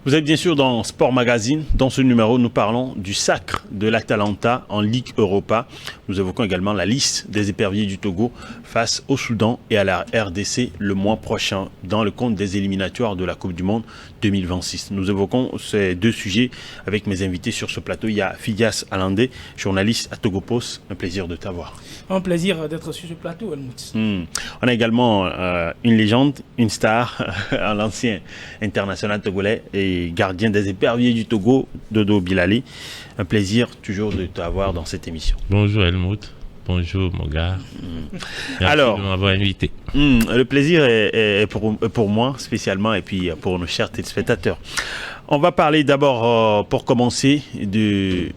Vous êtes bien sûr dans Sport Magazine. Dans ce numéro, nous parlons du sacre de l'Atalanta en Ligue Europa. Nous évoquons également la liste des éperviers du Togo face au Soudan et à la RDC le mois prochain dans le compte des éliminatoires de la Coupe du Monde 2026. Nous évoquons ces deux sujets avec mes invités sur ce plateau. Il y a Fidias Alandé, journaliste à Togo Post. Un plaisir de t'avoir. Un plaisir d'être sur ce plateau, Helmut. On a également une légende, une star, l'ancien international togolais et gardien des éperviers du Togo, Dodo Bilali. Un plaisir toujours de t'avoir dans cette émission. Bonjour Helmut. Bonjour mon gars. Merci Alors, de m'avoir invité. Le plaisir est pour moi spécialement et puis pour nos chers téléspectateurs. On va parler d'abord, pour commencer, de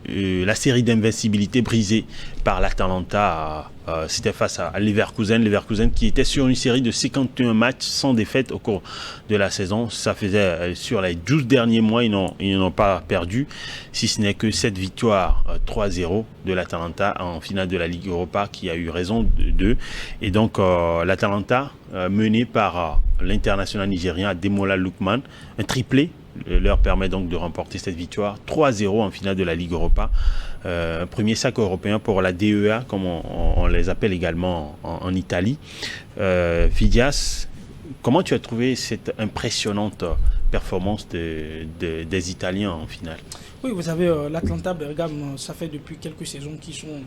la série d'invincibilité brisée par l'Atalanta. C'était face à Leverkusen. Leverkusen qui était sur une série de 51 matchs sans défaite au cours de la saison. Ça faisait sur les 12 derniers mois, ils n'ont pas perdu, si ce n'est que cette victoire 3-0 de l'Atalanta en finale de la Ligue Europa qui a eu raison d'eux. Et donc l'Atalanta, mené par l'international nigérien Ademola Lookman, un triplé, leur permet donc de remporter cette victoire 3-0 en finale de la Ligue Europa. Un premier sac européen pour la DEA, comme on les appelle également en Italie. Fidias, comment tu as trouvé cette impressionnante performance des Italiens en finale? Oui, vous savez, l'Atalanta Bergame, ça fait depuis quelques saisons qu'ils sont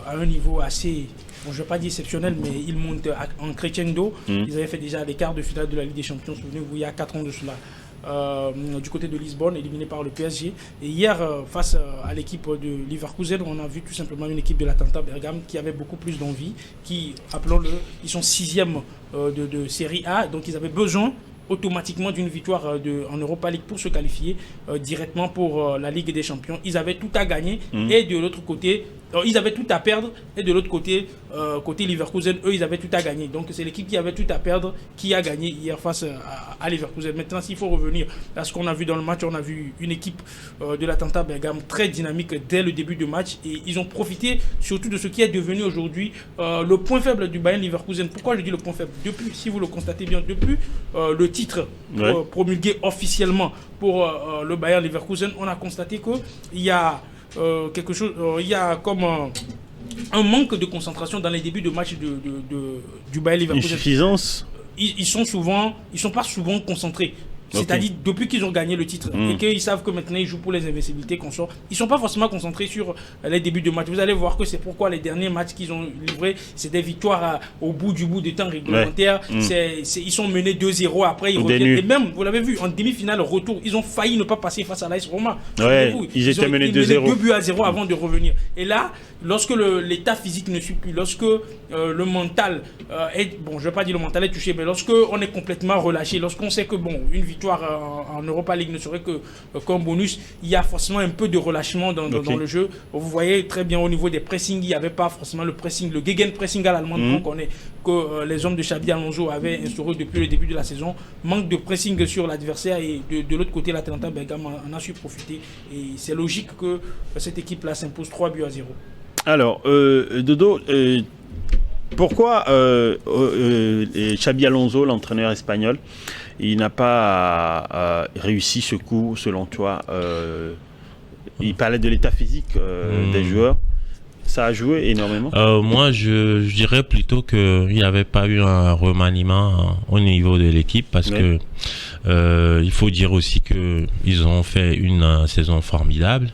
à un niveau assez, bon, je ne vais pas dire exceptionnel, mais ils montent en crescendo. Ils avaient fait déjà les quarts de finale de la Ligue des Champions, souvenez-vous, il y a 4 ans de cela. Du côté de Lisbonne, éliminé par le PSG. Et hier, face à l'équipe de Leverkusen, on a vu tout simplement une équipe de l'Atalanta Bergame qui avait beaucoup plus d'envie, qui, appelons-le, ils sont 6e de Série A, donc ils avaient besoin automatiquement d'une victoire en Europa League pour se qualifier directement pour la Ligue des Champions. Ils avaient tout à gagner et de l'autre côté, ils avaient tout à perdre et de l'autre côté, côté Leverkusen, eux, ils avaient tout à gagner. Donc c'est l'équipe qui avait tout à perdre qui a gagné hier face à Leverkusen. Maintenant, s'il faut revenir à ce qu'on a vu dans le match, on a vu une équipe de l'Atalanta Bergame très dynamique dès le début du match et ils ont profité surtout de ce qui est devenu aujourd'hui le point faible du Bayern Leverkusen. Pourquoi je dis le point faible? Depuis, si vous le constatez bien, depuis le titre promulgué officiellement pour le Bayern Leverkusen, on a constaté qu'il y a quelque chose, il y a comme un manque de concentration dans les débuts de match du Bayern Leverkusen. Une suffisance. Ils sont pas souvent concentrés. C'est-à-dire, depuis qu'ils ont gagné le titre et qu'ils savent que maintenant ils jouent pour les invincibilités qu'on sort, ils ne sont pas forcément concentrés sur les débuts de match. Vous allez voir que c'est pourquoi les derniers matchs qu'ils ont livrés, c'est des victoires au bout du temps réglementaire. Ils sont menés 2-0, après ils reviennent. Et même, vous l'avez vu, en demi-finale, retour, ils ont failli ne pas passer face à l'AS Roma. Ils étaient menés 2-0. 2-0 avant de revenir. Et là, lorsque l'état physique ne suit plus, lorsque le mental est, bon, je ne vais pas dire le mental est touché, mais lorsque on est complètement relâché, lorsqu'on sait que, bon, une victoire en Europa League ne serait qu'un bonus, il y a forcément un peu de relâchement dans le jeu. Vous voyez très bien au niveau des pressings, il n'y avait pas forcément le pressing, le gegenpressing à l'allemande qu'on connaît, que les hommes de Xabi Alonso avaient instauré depuis le début de la saison. Manque de pressing sur l'adversaire et de l'autre côté, l'Atalanta Bergame en a su profiter. Et c'est logique que cette équipe-là s'impose 3-0. Alors, Dodo, pourquoi Xabi Alonso, l'entraîneur espagnol, il n'a pas réussi ce coup, selon toi? Il parlait de l'état physique des joueurs. Ça a joué énormément? Moi, je dirais plutôt qu'il n'y avait pas eu un remaniement au niveau de l'équipe parce que il faut dire aussi qu'ils ont fait une saison formidable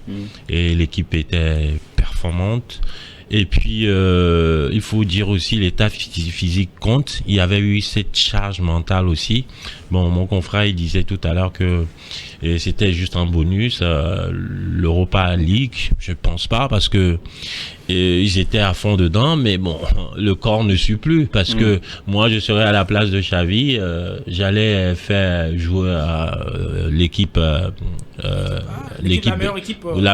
et l'équipe était performante. Et puis, il faut dire aussi l'état physique compte. Il y avait eu cette charge mentale aussi. Bon, mon confrère, il disait tout à l'heure que c'était juste un bonus. L'Europa League, je pense pas parce que ils étaient à fond dedans. Mais bon, le corps ne suit plus parce que moi, je serais à la place de Xavi. J'allais faire jouer l'équipe, la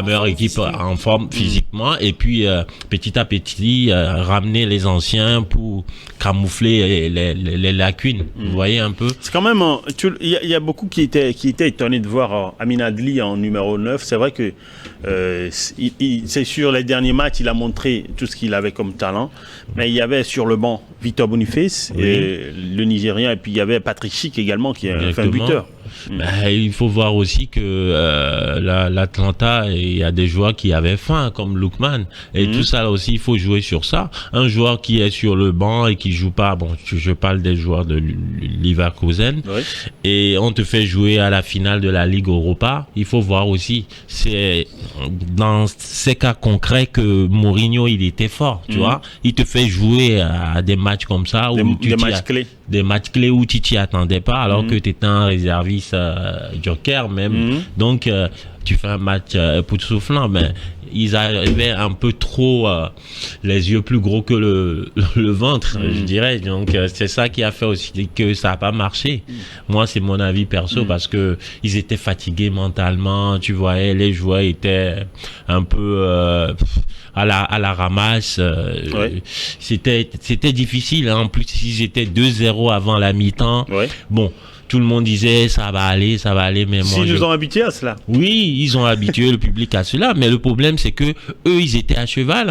meilleure équipe en forme physiquement. Et puis, petit à petit, ramener les anciens pour camoufler les lacunes. Vous voyez un peu? C'est quand même, il y a beaucoup qui étaient étonnés de voir Amin Adli en numéro 9. C'est vrai que c'est sur les derniers matchs, il a montré tout ce qu'il avait comme talent. Mais il y avait sur le banc Victor Boniface, le Nigérien, et puis il y avait Patrick Schick également, qui est un buteur. Il faut voir aussi que l'Atlanta, il y a des joueurs qui avaient faim, comme Lookman. Et tout ça, là aussi, il faut jouer sur ça. Un joueur qui est sur le banc et qui joue pas, bon, je parle des joueurs de Leverkusen, et on te fait jouer à la finale de la Ligue Europa. Il faut voir aussi, c'est dans ces cas concrets que Mourinho, il était fort, tu vois. Il te fait jouer à des matchs comme ça, où des matchs clés où tu t'y attendais pas, alors que tu étais un réserviste joker même. Donc, tu fais un match pour te soufflant, mais ils arrivaient un peu trop les yeux plus gros que le ventre, je dirais. Donc, c'est ça qui a fait aussi que ça n'a pas marché. Moi, c'est mon avis perso, parce que ils étaient fatigués mentalement. Tu voyais, les joueurs étaient un peu à la ramasse. C'était difficile. En plus, ils étaient 2-0 avant la mi-temps. Bon, tout le monde disait ça va aller, mais moi. Ils nous ont habitués à cela. Oui, ils ont habitué le public à cela, mais le problème c'est que eux, ils étaient à cheval.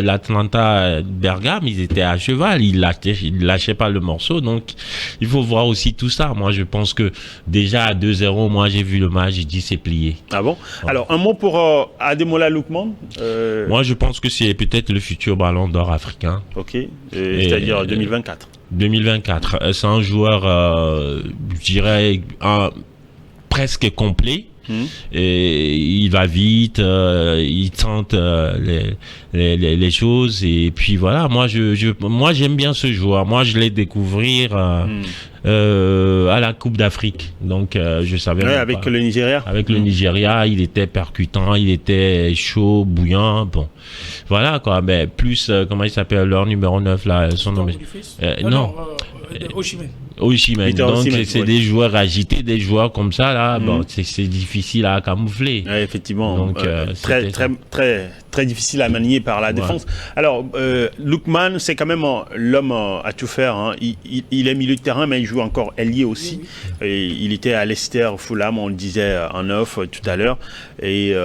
L'Atlanta Bergame, ils étaient à cheval, ils lâchaient pas le morceau. Donc, il faut voir aussi tout ça. Moi, je pense que déjà à 2-0, moi j'ai vu le match, j'ai dit c'est plié. Ah bon? Alors, un mot pour Ademola Lookman. Moi, je pense que c'est peut-être le futur ballon d'or africain. Ok, c'est-à-dire 2024. 2024. C'est un joueur, je dirais, presque complet. Et il va vite, il tente les choses, et puis voilà. Moi j'aime bien ce joueur. Moi je l'ai découvert à la Coupe d'Afrique. Donc je savais avec le Nigeria. Avec le Nigeria, il était percutant, il était chaud, bouillant. Bon, voilà quoi. Mais plus comment il s'appelle, leur numéro 9 là, son nom non. Oshimen. Donc c'est des joueurs agités, des joueurs comme ça là. Bon, c'est difficile à camoufler. Effectivement. Donc très difficile à manier par la défense. Alors Lookman, c'est quand même l'homme à tout faire. Hein. Il est milieu de terrain, mais il joue encore ailier aussi. Et il était à Leicester, Fulham, on le disait en off tout à l'heure. Et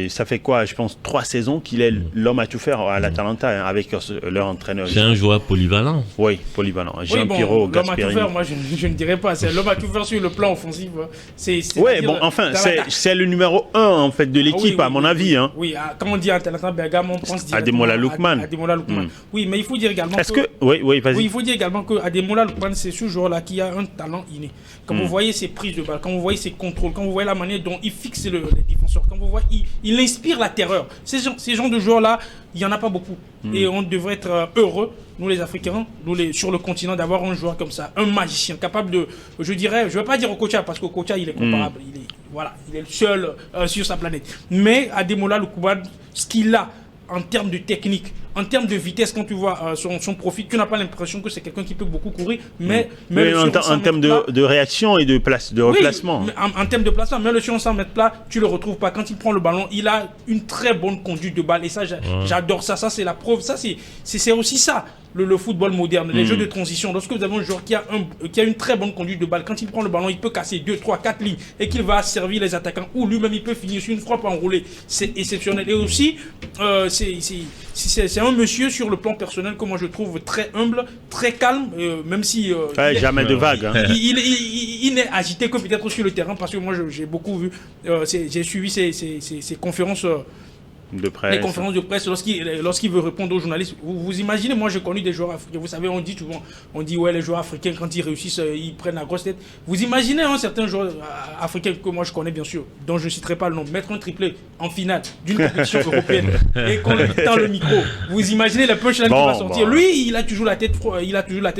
ça fait quoi? Je pense 3 saisons qu'il est l'homme à tout faire à l'Atalanta, avec leur entraîneur. C'est un joueur polyvalent. Oui, polyvalent. Jean-Pierrot Gasperini. Moi, je ne dirais pas. C'est l'homme à tout faire sur le plan offensif. C'est le numéro 1 en fait de l'équipe, à mon avis. Hein. Oui, quand on dit Atalanta Bergame, on pense directement Ademola Lookman. Oui, mais il faut dire également vas-y. Il faut dire également que Ademola Lookman, c'est ce joueur-là qui a un talent inné. Quand vous voyez ses prises de balle, quand vous voyez ses contrôles, quand vous voyez la manière dont il fixe les défenseurs, quand vous voyez, il inspire la terreur. Ces gens de joueurs-là, il n'y en a pas beaucoup. Et on devrait être heureux, nous les Africains, sur le continent, d'avoir un joueur comme ça, un magicien, capable de, je dirais, je ne veux pas dire Okocha, parce qu'Okocha, il est comparable, il est le seul sur sa planète. Mais Ademola Lookman, ce qu'il a en termes de technique, en termes de vitesse, quand tu vois son profil, tu n'as pas l'impression que c'est quelqu'un qui peut beaucoup courir, mais en termes de réaction et de replacement. En termes de placement, mais le sur 100 mètres plat, tu le retrouves pas. Quand il prend le ballon, il a une très bonne conduite de balle, et ça, j'adore ça. Ça, c'est la preuve. Ça, c'est aussi ça, le football moderne, les jeux de transition. Lorsque vous avez un joueur qui a une très bonne conduite de balle, quand il prend le ballon, il peut casser 2, 3, 4 lignes et qu'il va servir les attaquants, ou lui-même il peut finir sur une frappe enroulée. C'est exceptionnel. Et aussi, c'est un monsieur sur le plan personnel que moi je trouve très humble, très calme, même si jamais de vague. Hein. Il n'est agité que peut-être sur le terrain, parce que moi j'ai beaucoup vu, j'ai suivi ses conférences. De presse. Les conférences de presse, lorsqu'il veut répondre aux journalistes. Vous imaginez, moi j'ai connu des joueurs africains. Vous savez, on dit ouais, les joueurs africains, quand ils réussissent, ils prennent la grosse tête. Vous imaginez certains joueurs africains que moi je connais bien sûr, dont je ne citerai pas le nom, mettre un triplé en finale d'une compétition européenne et qu'on lui tend le micro. Vous imaginez la punchline qui va sortir. Lui, il a toujours la tête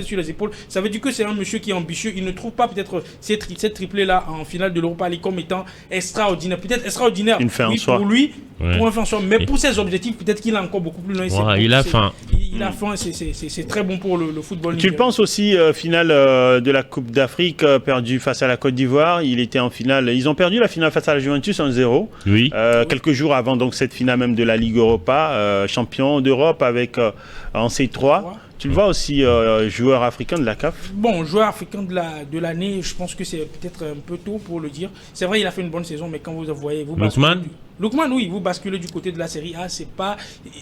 sur les épaules. Ça veut dire que c'est un monsieur qui est ambitieux. Il ne trouve pas peut-être cette triplé là en finale de l'Europa League comme étant extraordinaire. Peut-être extraordinaire pour lui, pour un fin soir. Mais pour ses objectifs, peut-être qu'il a encore beaucoup plus loin. Il a faim. Il a faim, c'est très bon pour le football. Tu le penses aussi, finale de la Coupe d'Afrique, perdue face à la Côte d'Ivoire. Il était en finale. Ils ont perdu la finale face à la Juventus 1-0. Oui. Quelques jours avant donc cette finale même de la Ligue Europa, champion d'Europe avec en C3. Tu le vois aussi, joueur africain de la CAF? Bon, joueur africain de l'année, je pense que c'est peut-être un peu tôt pour le dire. C'est vrai, il a fait une bonne saison, mais quand vous voyez... Lookman? Lookman, oui, vous basculez du côté de la série A, c'est pas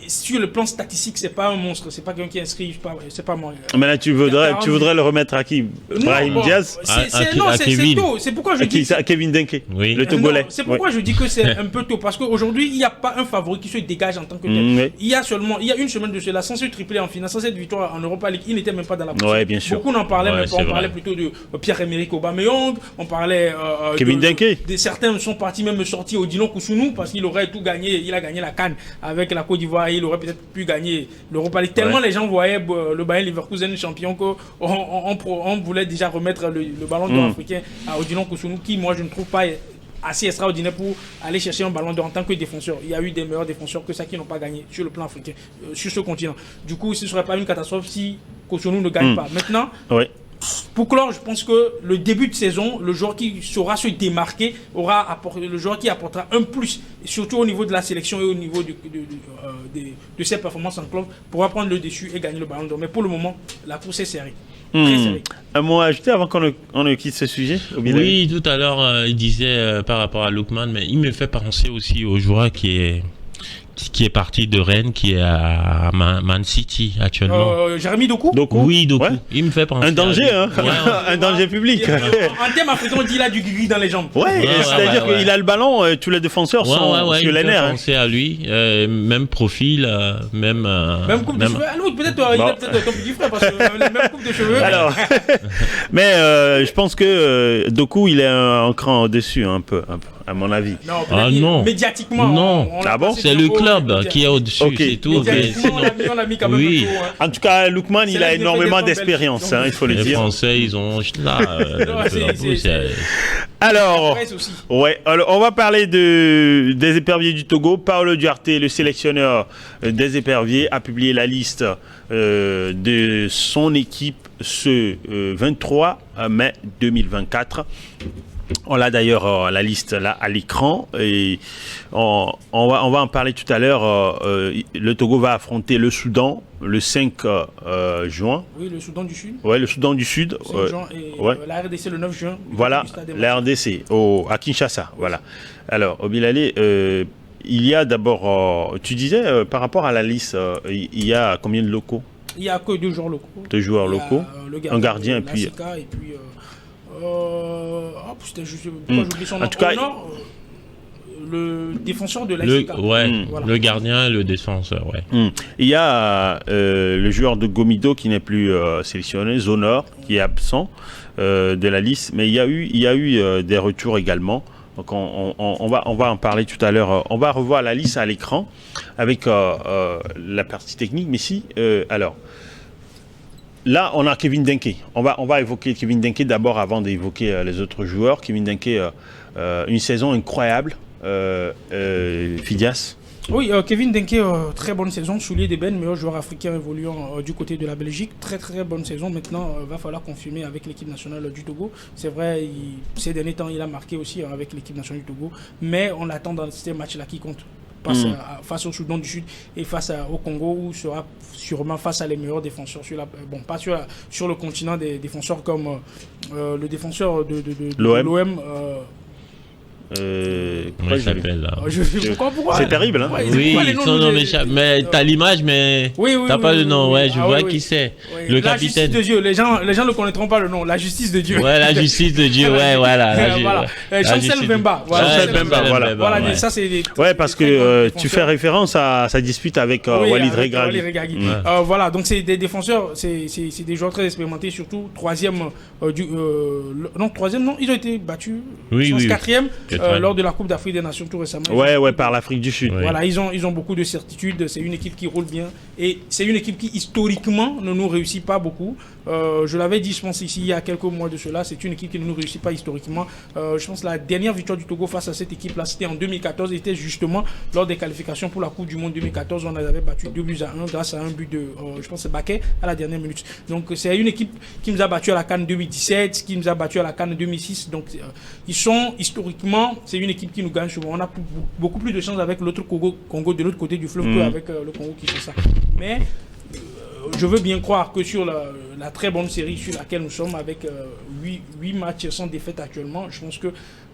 sur le plan statistique, c'est pas un monstre, c'est pas quelqu'un qui inscrit, c'est pas moi. Mais là, tu voudrais le remettre à qui? Brahim Diaz? C'est tôt. C'est pourquoi je dis à Kevin Denke, oui. le Togolais. C'est pourquoi je dis que c'est un peu tôt, parce qu'aujourd'hui, il n'y a pas un favori qui se dégage en tant que tel. Il y a une semaine de cela, sans ce triplé en finale, sans cette victoire en Europa League, il n'était même pas dans la course. Ouais, bien sûr. Beaucoup n'en parlaient même pas, on parlait plutôt de Pierre-Emerick Aubameyang, on parlait Kevin Denke. Certains sont partis même sortir Odilon Koussounou parce qu'il aurait tout gagné. Il a gagné la CAN avec la Côte d'Ivoire. Il aurait peut-être pu gagner l'Europa League. Tellement les gens voyaient le Bayern Leverkusen champion qu'on voulait déjà remettre le ballon d'or africain à Odilon Koussounou, qui, moi, je ne trouve pas assez extraordinaire pour aller chercher un ballon d'or en tant que défenseur. Il y a eu des meilleurs défenseurs que ça qui n'ont pas gagné sur le plan africain, sur ce continent. Du coup, ce ne serait pas une catastrophe si Koussounou ne gagne pas. Maintenant, pour clore, je pense que le début de saison, le joueur qui saura se démarquer le joueur qui apportera un plus, surtout au niveau de la sélection et au niveau de ses performances en club, pourra prendre le dessus et gagner le ballon d'or. Mais pour le moment, la course est serrée. Très serrée. Un mot à ajouter avant qu'on ne quitte ce sujet? Oui, tout à l'heure, il disait par rapport à Lookman, mais il me fait penser aussi au joueur qui est parti de Rennes, qui est à Man City actuellement. Jérémy Doku? Oui, Doku. Ouais. Il me fait penser. Un danger, un danger public. En termes africains, on dit il a du gris dans les jambes. C'est-à-dire qu'il a le ballon, tous les défenseurs sont sur les nerfs. Il me fait penser à lui, même profil, même coupe de cheveux. Ah non, peut-être il a peut-être ton petit frère, parce que même coupe de cheveux. Alors, mais je pense que Doku, il est un cran au-dessus, un peu. À mon avis. Non. Médiatiquement. Non. C'est le club qui est au-dessus, c'est tout. On l'a mis quand même un peu, En tout cas, Lookman, il a énormément d'expérience, il faut le dire. Les Français, ils ont là. Alors, on va parler des éperviers du Togo. Paolo Duarte, le sélectionneur des éperviers, a publié la liste de son équipe ce 23 mai 2024. On a d'ailleurs la liste là à l'écran et on va en parler tout à l'heure. Le Togo va affronter le Soudan le 5 juin. Oui, le Soudan du Sud. Oui, le Soudan du Sud. La RDC le 9 juin. Voilà, la RDC à Kinshasa. Voilà. Alors, Obilali, il y a d'abord, tu disais par rapport à la liste, il y a combien de locaux? Il n'y a que 2 joueurs locaux. 2 joueurs locaux, un gardien et puis... j'oublie son nom. En tout cas, le défenseur de l'ASK. Le gardien et le défenseur, Il y a le joueur de Gomido qui n'est plus sélectionné, Zonor, qui est absent de la liste, mais il y a eu des retours également. Donc on va en parler tout à l'heure. On va revoir la liste à l'écran avec la partie technique. Mais si, alors... Là, on a Kevin Denke. On va évoquer Kevin Denke d'abord avant d'évoquer les autres joueurs. Kevin Denke, une saison incroyable. Fidias? Oui, Kevin Denke, très bonne saison. Soulier d'ébène, meilleur joueur africain évoluant du côté de la Belgique. Très très bonne saison. Maintenant, va falloir confirmer avec l'équipe nationale du Togo. C'est vrai, ces derniers temps, il a marqué aussi avec l'équipe nationale du Togo. Mais on attend dans ces matchs-là qui comptent. Face au Soudan du Sud et face au Congo, où sera sûrement face à les meilleurs défenseurs pas sur le continent, des défenseurs comme le défenseur de l'OM. Comment il s'appelle là? Pourquoi c'est terrible, hein? Oui, son nom m'échappe. Mais t'as l'image, mais t'as pas le nom. Je vois qui c'est. Le capitaine. La justice de Dieu. Les gens ne connaîtront pas le nom. La justice de Dieu. Ouais, la justice de Dieu. Voilà. Chancel Mbemba. Voilà. Ça c'est. Ouais, parce que tu fais référence à sa dispute avec Walid Regragui. Voilà. Donc c'est des défenseurs. C'est des joueurs très expérimentés, surtout troisième. Ils ont été battus. Quatrième. Lors de la Coupe d'Afrique des Nations tout récemment. Par l'Afrique du Sud. Voilà, ils ont beaucoup de certitudes. C'est une équipe qui roule bien. Et c'est une équipe qui, historiquement, ne nous réussit pas beaucoup. Je l'avais dit, je pense, ici, il y a quelques mois de cela. C'est une équipe qui ne nous réussit pas historiquement. Je pense que la dernière victoire du Togo face à cette équipe-là, c'était en 2014. C'était justement lors des qualifications pour la Coupe du Monde 2014. On avait battu 2-1 grâce à un but de, je pense, c'est Baquet à la dernière minute. Donc, c'est une équipe qui nous a battu à la CAN 2017, qui nous a battu à la CAN 2006. Donc, ils sont historiquement, c'est une équipe qui nous gagne souvent. On a beaucoup plus de chance avec l'autre Congo de l'autre côté du fleuve qu'avec le Congo qui fait ça. Mais je veux bien croire que sur la très bonne série sur laquelle nous sommes, avec 8 matchs sans défaite actuellement, je pense que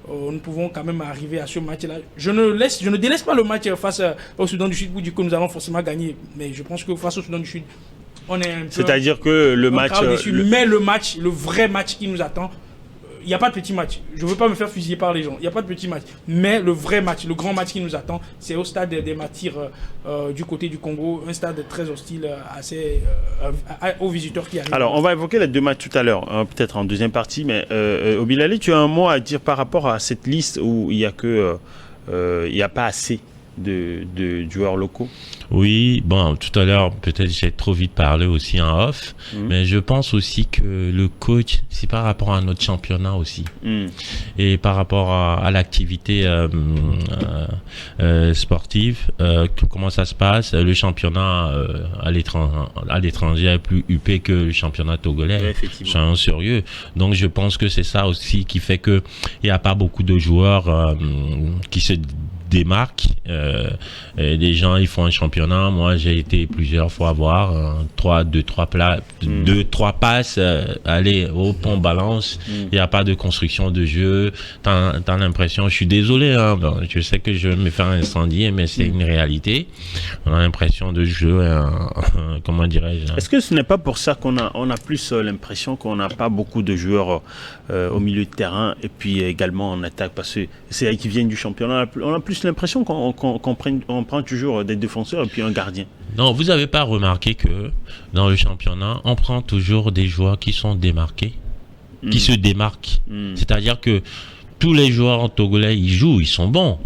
nous pouvons quand même arriver à ce match-là. Je ne délaisse pas le match face au Soudan du Sud pour dire que nous allons forcément gagner. Mais je pense que face au Soudan du Sud, on est un peu... C'est-à-dire que le match... Mais le vrai match qui nous attend, il n'y a pas de petit match. Je ne veux pas me faire fusiller par les gens. Il n'y a pas de petit match. Mais le vrai match, le grand match qui nous attend, c'est au stade des Martyrs du côté du Congo. Un stade très hostile aux visiteurs qui arrivent. Alors, on va évoquer les 2 matchs tout à l'heure, hein, peut-être en deuxième partie. Mais Obilali, tu as un mot à dire par rapport à cette liste où il n'y a pas assez de joueurs locaux? Oui, bon, tout à l'heure, peut-être j'ai trop vite parlé aussi en off, mais je pense aussi que le coach, c'est par rapport à notre championnat aussi, et par rapport à l'activité sportive, comment ça se passe. Le championnat à l'étranger est plus huppé que le championnat togolais, soyons sérieux. Donc je pense que c'est ça aussi qui fait que il n'y a pas beaucoup de joueurs qui se démarquent. Des gens, ils font un championnat. Moi, j'ai été plusieurs fois voir 2-3 passes, aller au pont balance. Il n'y a pas de construction de jeu. T'as l'impression, je suis désolé, hein, je sais que je vais me faire incendier, mais c'est une réalité. On a l'impression de jeu, comment dirais-je. Est-ce que ce n'est pas pour ça qu'on a plus l'impression qu'on n'a pas beaucoup de joueurs au milieu de terrain et puis également en attaque, parce que c'est eux qui viennent du championnat. On a plus l'impression qu'on prend toujours des défenseurs et puis un gardien. Non, vous n'avez pas remarqué que dans le championnat, on prend toujours des joueurs qui sont démarqués, qui se démarquent. C'est-à-dire que tous les joueurs togolais, ils jouent, ils sont bons.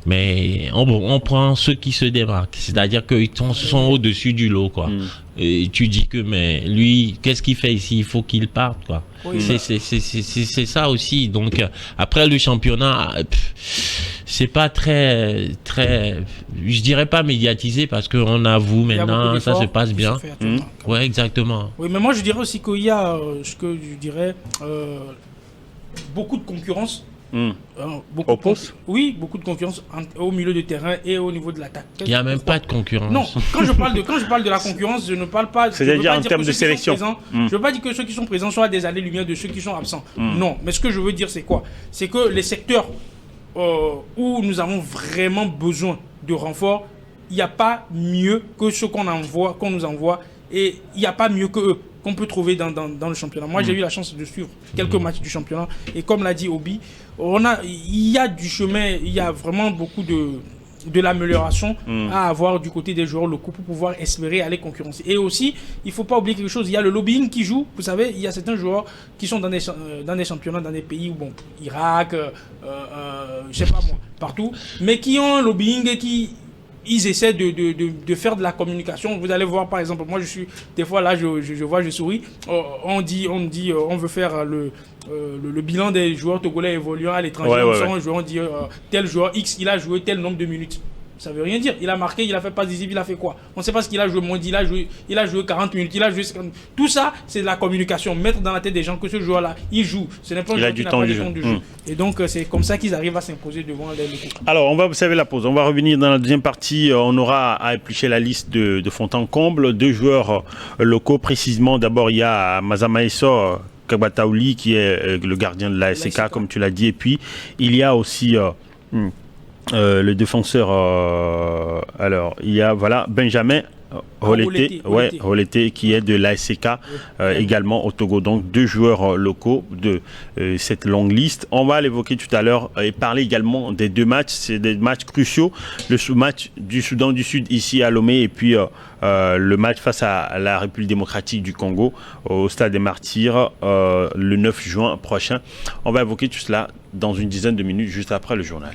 Mais on prend ceux qui se démarquent. C'est-à-dire qu'ils sont au-dessus du lot, quoi. Et tu dis que, mais lui, qu'est-ce qu'il fait ici? Il faut qu'il parte, quoi. Oui, c'est ça aussi. Donc, après le championnat, c'est pas très, je dirais pas médiatisé parce qu'on avoue maintenant, ça se passe bien. Ouais, exactement. Oui, mais moi, je dirais aussi qu'il y a, ce que je dirais, beaucoup de concurrence. Oui, beaucoup de concurrence au milieu de terrain et au niveau de l'attaque. Il n'y a même pas de concurrence. Non, quand je parle de la concurrence, je ne parle pas... C'est-à-dire en termes de sélection. Je ne veux pas dire que ceux qui sont présents soient des années-lumière de ceux qui sont absents. Non, mais ce que je veux dire, c'est quoi? C'est que les secteurs où nous avons vraiment besoin de renforts, il n'y a pas mieux que ceux qu'on nous envoie, et il n'y a pas mieux que eux qu'on peut trouver dans le championnat. Moi, j'ai eu la chance de suivre quelques matchs du championnat. Et comme l'a dit Obi, il y a du chemin, il y a vraiment beaucoup de l'amélioration à avoir du côté des joueurs locaux pour pouvoir espérer aller concurrencer. Et aussi, il ne faut pas oublier quelque chose, il y a le lobbying qui joue. Vous savez, il y a certains joueurs qui sont dans des championnats, dans des pays où, bon, Irak, je sais pas moi, partout, mais qui ont un lobbying et ils essaient de faire de la communication. Vous allez voir, par exemple, moi, des fois, là, je souris. On veut faire le bilan des joueurs togolais évoluant à l'étranger. On dit tel joueur X, il a joué tel nombre de minutes. Ça veut rien dire. Il a marqué, il a fait pas décisif, il a fait quoi? On ne sait pas ce qu'il a joué. Moi, il a joué 40 minutes, il a joué 50... Tout ça, c'est de la communication. Mettre dans la tête des gens que ce joueur-là, il joue. Ce n'est pas un joueur qui n'a pas du temps de jeu. Et donc, c'est comme ça qu'ils arrivent à s'imposer devant les locaux. Alors, on va observer la pause. On va revenir dans la deuxième partie. On aura à éplucher la liste de fond en comble. 2 joueurs locaux, précisément. D'abord, il y a Mazamaeso Kabataouli, qui est le gardien de la SK, comme tu l'as dit. Et puis, il y a aussi... le défenseur, alors il y a Benjamin Rolete qui est de l'ASK également au Togo. Donc 2 joueurs locaux de cette longue liste. On va l'évoquer tout à l'heure et parler également des 2 matchs. C'est des matchs cruciaux. Le match du Soudan du Sud ici à Lomé et puis le match face à la République démocratique du Congo au stade des Martyrs le 9 juin prochain. On va évoquer tout cela dans une dizaine de minutes juste après le journal.